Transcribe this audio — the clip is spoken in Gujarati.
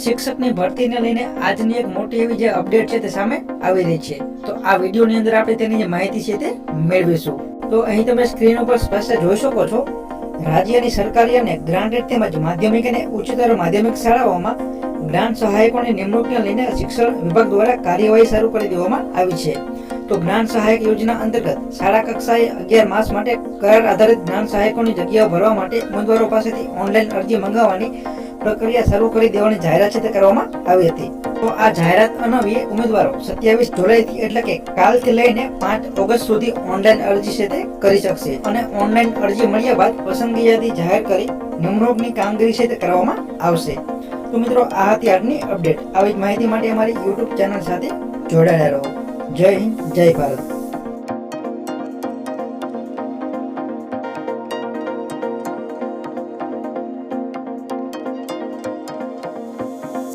શિક્ષકની ભરતીને લઈને આજની એક મોટી એવી જે અપડેટ છે તે સામે આવી રહી છે. તો આ વિડીયોની અંદર આપણે તેની જે માહિતી છે તે મેળવીશું. તો અહીં તમે સ્ક્રીન ઉપર સ્પષ્ટ જોઈ શકો છો, રાજ્યની સરકારી અને ગ્રાન્ટેડ તેમજ માધ્યમિક અને ઉચ્ચતર માધ્યમિક શાળાઓમાં ગ્રાન્ટ સહાયકોની નિમણૂકને લઈને શિક્ષણ વિભાગ દ્વારા કાર્યવાહી શરૂ કરી દેવામાં આવી છે. તો ગ્રાન્ટ સહાયક યોજના અંતર્ગત શાળા કક્ષાએ 11 માસ માટે કરાર આધારિત ગ્રાન્ટ સહાયકોની જગ્યાઓ ભરવા માટે ઉમેદવારો પાસેથી ઓનલાઈન અરજી મંગાવવાની પ્રક્રિયા શરૂ કરી દેવાની જાહેરાત છે તે કરવામાં આવી હતી. તો આ જાહેરાત અન્વયે ઉમેદવારો 27 જુલાઈથી એટલે કે કાલથી લઈને 5 ઓગસ્ટ સુધી ઓનલાઈન અરજી છે તે કરી શકશે અને ઓનલાઈન અરજી મળ્યા બાદ પસંદગી યાદી જાહેર કરી નિમણૂકની કામગીરી છે તે કરવામાં આવશે. તો મિત્રો, આ હતી આજની અપડેટ. આવી જ માહિતી માટે અમારી YouTube ચેનલ સાથે જોડાયેલા રહો. જય હિન્દ, જય ભારત.